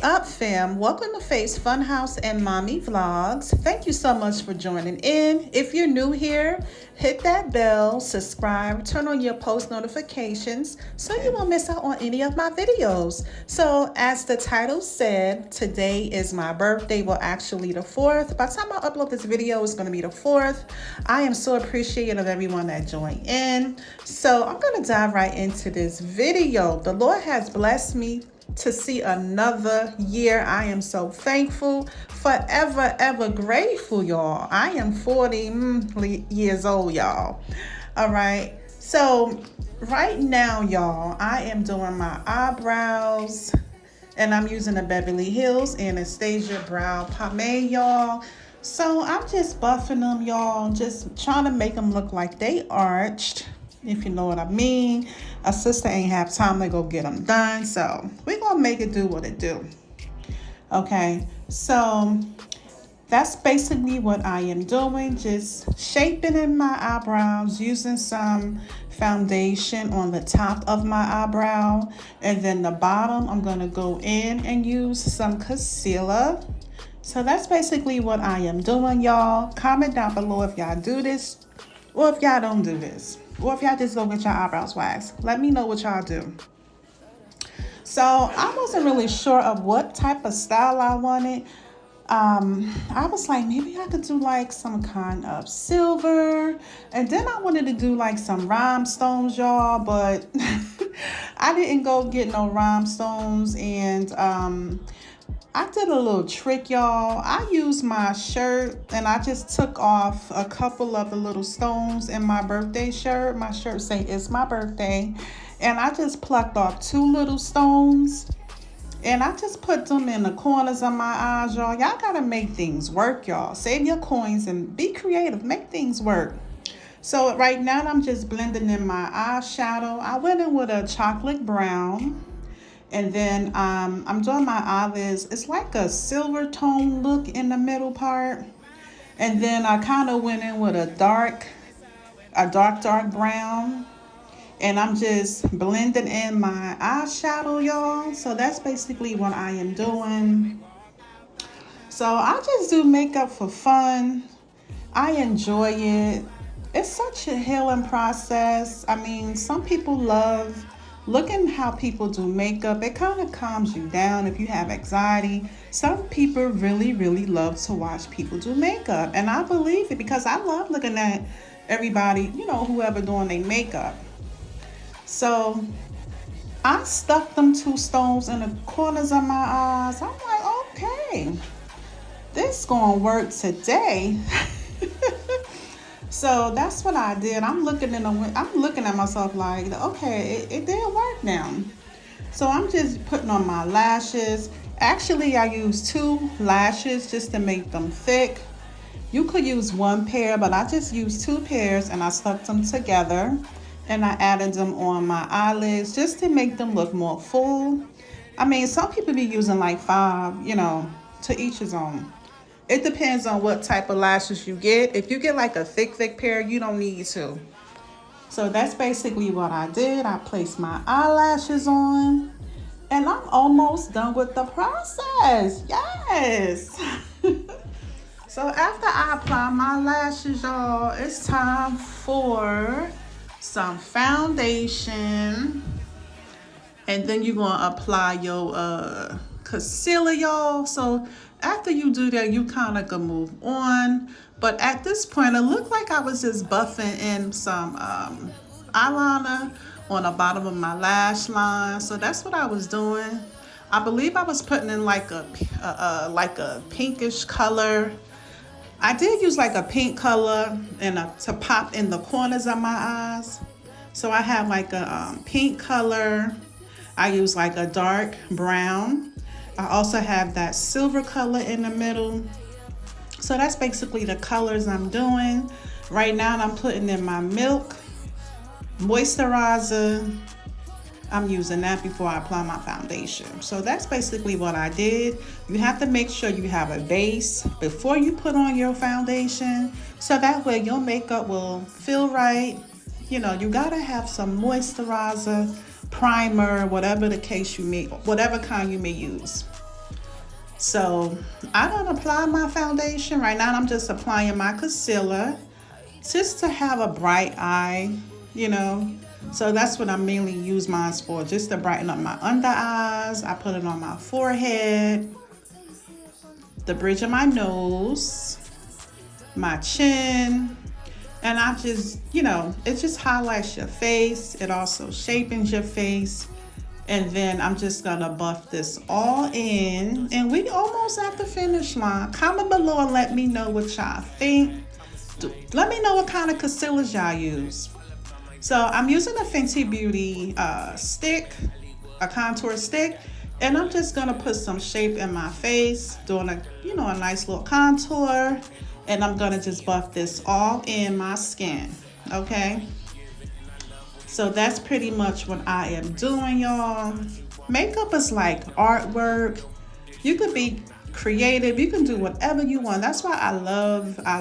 up, fam? Welcome to Faith's Fun House and Mommy Vlogs. Thank you so much for joining in. If you're new here, hit that bell, subscribe, turn on your post notifications so you won't miss out on any of my videos. So as the title said, today is my birthday. Well, actually the 4th. By the time I upload this video, it's going to be the 4th. I am so appreciative of everyone that joined in. So I'm going to dive right into this video. The Lord has blessed me to see another year. I am so thankful, forever, ever grateful, y'all. I am 40 years old, y'all. All right. So right now, y'all, I am doing my eyebrows and I'm using a Beverly Hills Anastasia brow pomade, y'all. So I'm just buffing them, y'all, just trying to make them look like they arched, if you know what I mean. A sister ain't have time to go get them done, so we're gonna make it do what it do. Okay, so that's basically what I am doing, just shaping in my eyebrows, using some foundation on the top of my eyebrow, and then the bottom I'm gonna go in and use some concealer. So that's basically what I am doing, y'all. Comment down below if y'all do this or if y'all don't do this, or if y'all just go get your eyebrows waxed. Let me know what y'all do. So I wasn't really sure of what type of style I wanted. I was like, maybe I could do like some kind of silver, and then I wanted to do like some rhinestones, y'all, but I didn't go get no rhinestones. And I did a little trick, y'all. I used my shirt and I just took off a couple of the little stones in my birthday shirt. My shirt say it's my birthday. And I just plucked off 2 little stones and I just put them in the corners of my eyes, y'all. Y'all gotta make things work, y'all. Save your coins and be creative. Make things work. So right now I'm just blending in my eyeshadow. I went in with a chocolate brown. And then I'm doing my eyelids. It's like a silver tone look in the middle part. And then I kind of went in with a dark brown. And I'm just blending in my eyeshadow, y'all. So that's basically what I am doing. So I just do makeup for fun. I enjoy it. It's such a healing process. I mean, some people love looking how people do makeup. It kind of calms you down if you have anxiety. Some people really, really love to watch people do makeup. And I believe it because I love looking at everybody, whoever doing their makeup. So I stuck them 2 stones in the corners of my eyes. I'm like, okay, this gonna work today. So that's what I did. I'm looking at myself like, okay, it did work now. So I'm just putting on my lashes. Actually, I use 2 lashes just to make them thick. You could use 1 pair, but I just used 2 pairs and I stuck them together and I added them on my eyelids just to make them look more full. I mean, some people be using like 5, to each his own. It depends on what type of lashes you get. If you get like a thick pair, you don't need to. So that's basically what I did. I placed my eyelashes on and I'm almost done with the process. Yes. So after I apply my lashes, y'all, it's time for some foundation. And then you're going to apply your concealer, y'all. So after you do that, you kind of can move on. But at this point, it looked like I was just buffing in some eyeliner on the bottom of my lash line. So that's what I was doing. I believe I was putting in like a pinkish color. I did use like a pink color and to pop in the corners of my eyes. So I have like a pink color. I use like a dark brown. I also have that silver color in the middle. So that's basically the colors I'm doing. Right now I'm putting in my milk moisturizer. I'm using that before I apply my foundation. So that's basically what I did. You have to make sure you have a base before you put on your foundation. So that way your makeup will feel right. You gotta have some moisturizer, primer, whatever the case whatever kind you may use. So I don't apply my foundation. Right now I'm just applying my concealer just to have a bright eye, you know. So that's what I mainly use mine for, just to brighten up my under eyes. I put it on my forehead, the bridge of my nose, my chin, and I just, you know, it just highlights your face. It also shapens your face. And then I'm just gonna buff this all in, and we almost at the finish line. Comment below and let me know what y'all think. Let me know what kind of concealers y'all use. So I'm using a Fenty Beauty stick, a contour stick, and I'm just gonna put some shape in my face, doing a, you know, a nice little contour, and I'm gonna just buff this all in my skin, okay? So that's pretty much what I am doing, y'all. Makeup is like artwork. You could be creative. You can do whatever you want. That's why I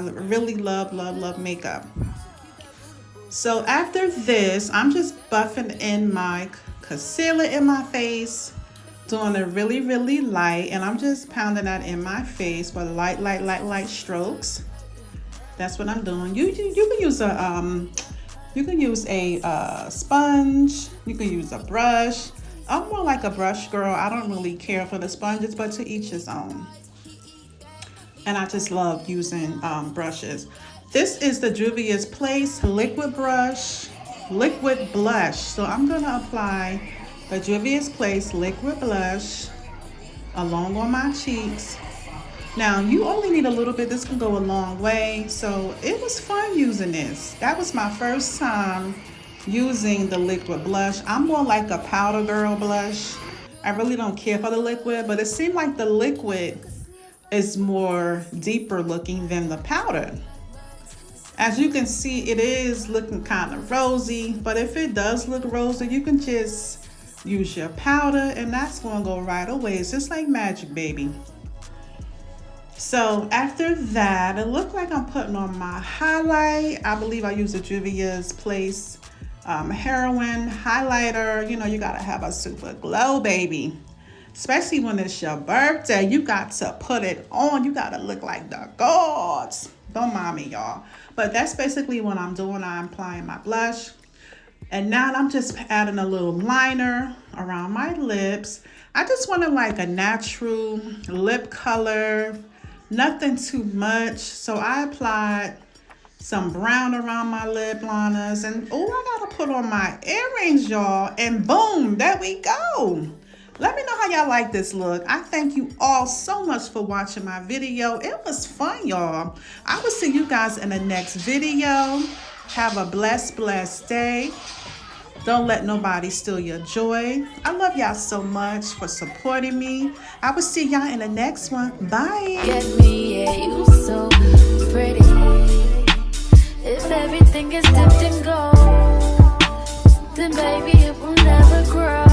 really love makeup. So after this, I'm just buffing in my concealer in my face, doing it really light, and I'm just pounding that in my face with light strokes. That's what I'm doing. You can use a sponge. You can use a brush. I'm more like a brush girl. I don't really care for the sponges, but to each his own. And I just love using brushes. This is the Juvia's Place liquid blush. So I'm gonna apply the Juvia's Place liquid blush along on my cheeks. Now, you only need a little bit. This can go a long way. So it was fun using this. That was my first time using the liquid blush. I'm more like a powder girl blush. I really don't care for the liquid, but it seemed like the liquid is more deeper looking than the powder. As you can see, it is looking kind of rosy, but if it does look rosy, you can just use your powder and that's gonna go right away. It's just like magic, baby. So after that, it looked like I'm putting on my highlight. I believe I use the Juvia's Place Heroin highlighter. You know, you gotta have a super glow, baby. Especially when it's your birthday, you got to put it on. You gotta look like the gods. Don't mind me, y'all. But that's basically what I'm doing. I'm applying my blush. And now I'm just adding a little liner around my lips. I just wanted like a natural lip color. Nothing too much. So I applied some brown around my lip liners, and oh, I gotta put on my earrings, y'all, and boom, there we go. Let me know how y'all like this look. I thank you all so much for watching my video. It was fun, y'all. I will see you guys in the next video. Have a blessed day. Don't let nobody steal your joy. I love y'all so much for supporting me. I will see y'all in the next one. Bye. Get me, yeah, you so pretty. If everything is dipped in gold, then baby it will never grow.